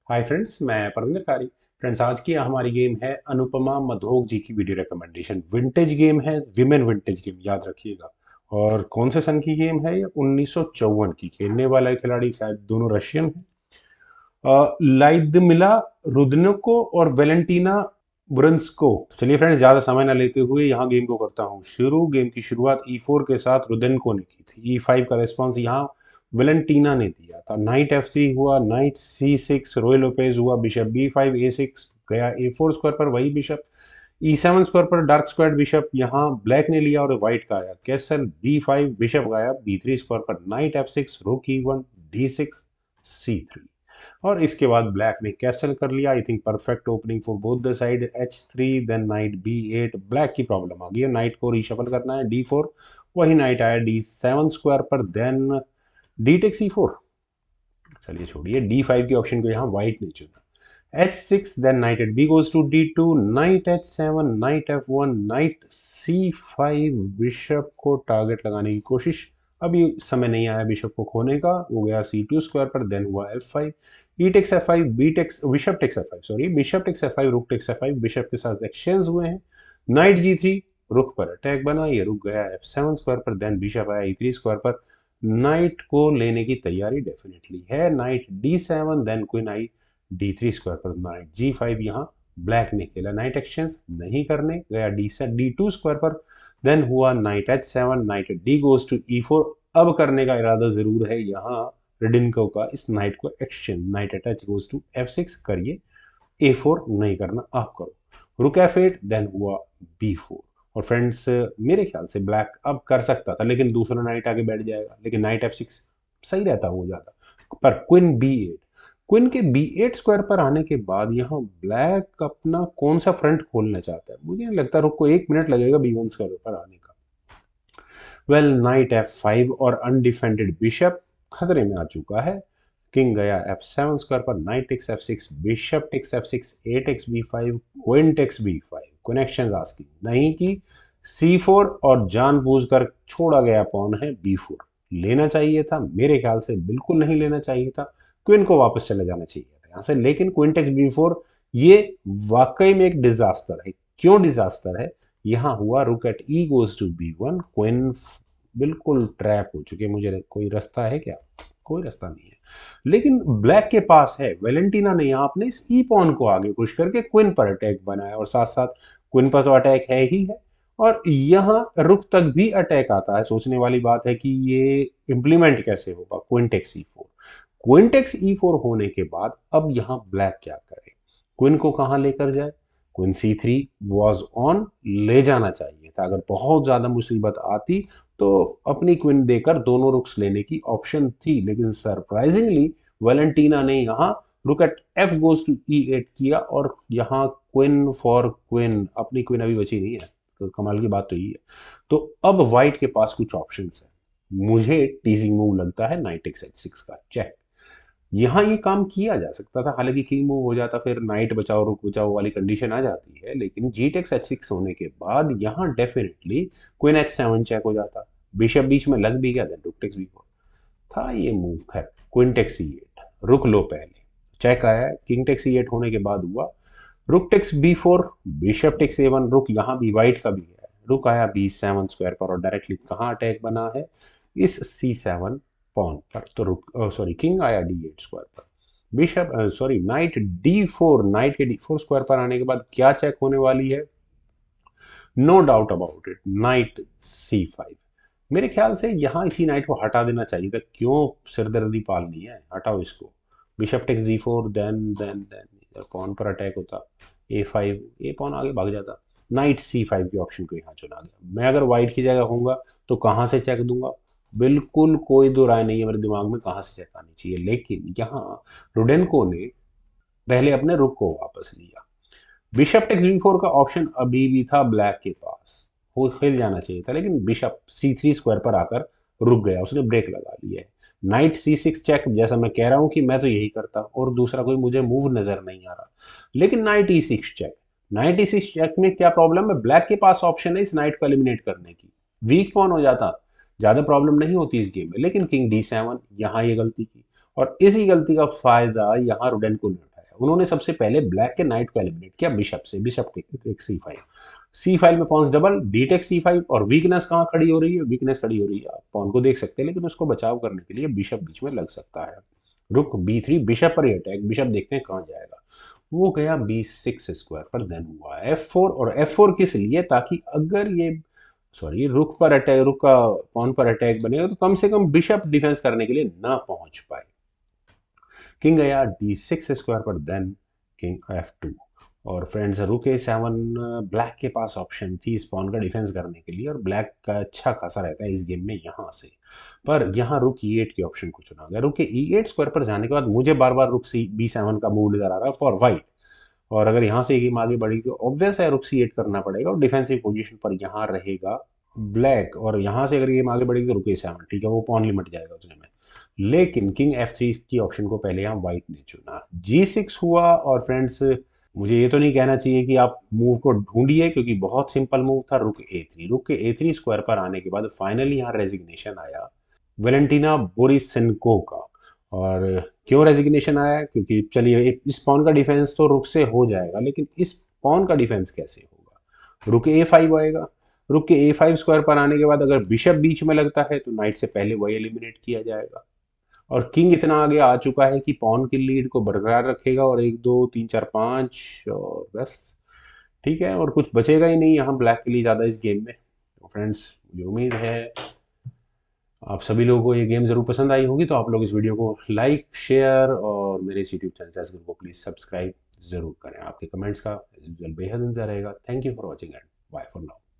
Hi friends, मैं परविंदर कारी। Friends, आज की हमारी गेम है अनुपमा मधोक जी की वीडियो रिकमेंडेशन। विंटेज गेम है, विमेन विंटेज गेम, याद रखिएगा। और कौन से सन की गेम है ये? 1954 की। खेलने वाला खिलाड़ी शायद दोनों रशियन है, लाइदमिला रुदनको और वेलेंटीना बुरंस्को। चलिए फ्रेंड्स, ज्यादा समय ना लेते हुए यहाँ गेम को करता हूँ शुरू। गेम की शुरुआत E4 के साथ रुदेनको ने की थी। E5 का रिस्पॉन्स यहाँ वेलेंटीना ने दिया था। नाइट F3 हुआ, नाइट C6, रोय लोपेज हुआ, बिशप B5, A6 गया A4 स्क्वायर पर, वही बिशप E7 स्क्वायर पर, डार्क स्क्वायर बिशप यहाँ ब्लैक ने लिया और व्हाइट का आया कैसल B5, बिशप गया B3 स्क्वायर पर, नाइट F6, रुक E1, D6, C3। और इसके बाद ब्लैक ने कैसल कर लिया। I think perfect opening for both the side. H3, then knight B8। Black की प्रॉब्लम आ गई है, नाइट को रीशफल करना है। D4, वही नाइट आया D7 स्क्वायर पर, देन D टेक C4। चलिए छोड़िए, D5 के ऑप्शन को यहाँ व्हाइट ने चुना। H6, then knight at B goes to D2, knight H7, knight F1, knight C5। Bishop को टारगेट लगाने की कोशिश। अभी समय नहीं आया बिशप को खोने का, वो गया C2 स्क्वायर पर, देन हुआ F5, E takes F5, B takes, bishop takes F5, sorry, bishop takes F5, rook takes F5। Bishop के साथ एक्सचेंज हुए हैं। नाइट G3, रुक पर अटैक बना, ये रुक गया F7 स्क्वायर पर, देन बिशप आया E3 स्क्वायर पर। नाइट को लेने की तैयारी डेफिनेटली है। नाइट D7, देन क्वीन आई D3 स्क्वायर पर, नाइट G5। यहाँ ब्लैक ने खेला नाइट एक्सचेंज नहीं करने, गया D2 स्क्वायर पर, देन हुआ knight H7, knight D goes to E4। अब करने का इरादा जरूर है यहाँ रेडिनको का, इस नाइट को exchange. Knight at H goes to F6 करिए, A4 नहीं करना, आप करो। रुक F8, देन हुआ B4। और फ्रेंड्स, मेरे ख्याल से ब्लैक अब कर सकता था, लेकिन दूसरा नाइट आगे बैठ जाएगा, लेकिन नाइट F6 सही रहता वो ज्यादा। पर क्वीन B8, क्वीन के B8 स्क्वायर पर आने के बाद यहाँ ब्लैक अपना कौन सा फ्रंट खोलना चाहता है? मुझे नहीं लगता रुक को 1 मिनट लगेगा B1 स्क्वायर पर आने का। वेल, नाइट F5 और अनडिफेंडेड बिशप खतरे में आ चुका है। किंग गया F7 स्क्वायर पर, knight takes F6, bishop takes F6, A takes B5, queen takes B5। Connection asking नहीं की C4, और जानबूझकर छोड़ा गया पॉन है B4। लेना चाहिए था, मेरे ख्याल से बिल्कुल नहीं लेना चाहिए था। क्वीन को वापस चले जाना चाहिए था यहाँ से, लेकिन क्वीन टेक्स B4 ये वाकई में एक डिजास्टर है। क्यों डिजास्टर है? यहाँ हुआ rook at E goes to B1, queen बिल्कुल ट्रैप हो चुके। मुझे कोई रास्ता है क्या? कोई रास्ता नहीं है। लेकिन ब्लैक के पास है, वेलेंटीना ने यहाँ अपने इस ई पॉन को आगे पुश करके क्वीन पर अटैक बनाया, और साथ साथ क्वीन पर तो अटैक है ही है, और यहाँ रुक तक भी अटैक आता है। सोचने वाली बात है कि ये इम्प्लीमेंट कैसे होगा। Queen takes E4, queen takes E4 होने के बाद अब यहाँ ब्लैक क्या करे? क्वीन को कहाँ लेकर जाए? क्वीन C3 वॉज ऑन, ले जाना चाहिए था। अगर बहुत ज्यादा मुसीबत आती तो अपनी क्वीन देकर दोनों रुक्स लेने की ऑप्शन थी, लेकिन सरप्राइजिंगली वेलेंटीना ने यहाँ रुक eight F goes to E8 किया, और यहाँ क्वीन फॉर क्वीन, अपनी क्वीन अभी बची नहीं है। तो कमाल की बात तो ये है। तो अब व्हाइट के पास कुछ ऑप्शंस है। मुझे टीजिंग मूव लगता है नाइट टेक्स H6 का चेक। यहाँ ये काम किया जा सकता था, हालांकि किंग मूव हो जाता, फिर नाइट बचाओ रुक बचाओ वाली कंडीशन आ जाती है, लेकिन जी टेक्स H6 होने के बाद यहाँ डेफिनेटली क्वीन H7 चेक हो जाता। बिशप बीच में लग भी गया, देन रुक टेक्स B4 था ये मूव। खैर, क्वीन टेक्स E8, रुक लो पहले, चेक आया। किंग टेक्स E8 होने के बाद हुआ rook takes B4, bishop takes A1, रुक यहाँ भी वाइट का भी है, रुक आया B7 स्क्वायर पर, और डायरेक्टली कहाँ अटैक बना है? इस C7 पॉन पर। तो रुक, सॉरी, किंग आया D8 स्क्वायर पर, bishop, sorry, night D4, night के D4 स्क्वायर पर आने के बाद क्या चेक होने वाली है? No doubt about it, knight C5। मेरे ख्याल से यहाँ इसी नाइट को हटा देना चाहिए था। क्यों सिरदर्दी पालनी है? हटाओ इसको। Bishop takes G4, then pawn पर अटैक होता A5, ए पॉन आगे भाग जाता। नाइट C5 के ऑप्शन को यहाँ चुना गया। मैं अगर व्हाइट की जगह होऊंगा तो कहाँ से चेक दूंगा? बिल्कुल कोई दो राय नहीं है मेरे दिमाग में कहाँ से चेक आनी चाहिए, लेकिन यहाँ रुडेनको ने पहले अपने रुक को वापस लिया। बिशप टेक्स B4 का ऑप्शन अभी भी था ब्लैक के पास, वो खेल जाना चाहिए था, लेकिन बिशप C3 स्क्वायर पर आकर रुक गया, उसने ब्रेक लगा लिया है। नाइट C6 चेक, जैसा मैं कह रहा हूं कि मैं तो यही करता, और दूसरा कोई मुझे मूव नजर नहीं आ रहा। लेकिन night E6 check, night E6 check में क्या प्रॉब्लम है? ब्लैक के पास ऑप्शन है इस नाइट को एलिमिनेट करने की, वीक पॉन हो जाता, ज्यादा प्रॉब्लम नहीं होती इस गेम में। लेकिन किंग D7, यहाँ ये गलती की, और इसी गलती का फायदा यहाँ रुडेनको ने उठाया। उन्होंने सबसे पहले ब्लैक के नाइट को एलिमिनेट किया बिशप से, बिशप टेक C5, C5 में Pond's double, D take C5, और वीकनेस कहाँ खड़ी हो रही है, वीकनेस खड़ी हो रही है, आप पॉन को देख सकते हैं लेकिन उसको बचाव करने के लिए बिशप बीच में लग सकता है। रुक B3, बिशप पर ही अटैक, बिशप देखते हैं कहाँ जाएगा, वो गया B6 स्क्वायर पर, देन हुआ F4, और F4 किस लिए, ताकि अगर ये सॉरी रुक पर अटैक, रुक का पॉन पर अटैक बनेगा तो कम से कम बिशप डिफेंस करने के लिए ना पहुंच पाए। किंग गया D6 स्क्वायर पर, देन किंग F2, और फ्रेंड्स रुक A7, ब्लैक के पास ऑप्शन थी स्पॉन का डिफेंस करने के लिए, और ब्लैक का अच्छा खासा रहता है इस गेम में यहाँ से, पर यहाँ रुक E8 के ऑप्शन को चुना गया। रुक E8 स्क्वायर पर जाने के बाद मुझे बार बार रुक B7 का मूव नजर आ रहा है फॉर वाइट, और अगर यहाँ से गेम आगे बढ़ी तो ऑब्वियस है रुक C8 करना पड़ेगा, और डिफेंसिव पोजीशन पर यहाँ रहेगा ब्लैक, और यहाँ से अगर गेम आगे बढ़ेगी तो रुक A7, ठीक है वो पॉन लिमिट जाएगा उतने में, लेकिन किंग F3 की ऑप्शन को पहले यहाँ व्हाइट ने चुना, G6 हुआ, और फ्रेंड्स मुझे ये तो नहीं कहना चाहिए कि आप मूव को ढूंढिए क्योंकि बहुत सिंपल मूव था, रुक A3, रुक के A3 स्क्वायर पर आने के बाद फाइनली यहाँ रेजिग्नेशन आया वेलेंटिना बोरिसेंको का, और क्यों रेजिग्नेशन आया, क्योंकि चलिए इस पॉन का डिफेंस तो रुक से हो जाएगा लेकिन इस पॉन का डिफेंस कैसे होगा, रुक A5 आएगा, रुक के A5 स्क्वायर पर आने के बाद अगर बिशप बीच में लगता है तो नाइट से पहले वही एलिमिनेट किया जाएगा, और किंग इतना आगे आ चुका है कि पॉन की लीड को बरकरार रखेगा, और 1 2 3 4 5, और बस ठीक है, और कुछ बचेगा ही नहीं यहाँ ब्लैक के लिए ज़्यादा इस गेम में। तो फ्रेंड्स मुझे उम्मीद है आप सभी लोगों को ये गेम ज़रूर पसंद आई होगी, तो आप लोग इस वीडियो को लाइक, शेयर, और मेरे इस यूट्यूब चैनल चैस को प्लीज़ सब्सक्राइब ज़रूर करें। आपके कमेंट्स का बेहद इंतजार रहेगा। Thank you for watching and bye for now.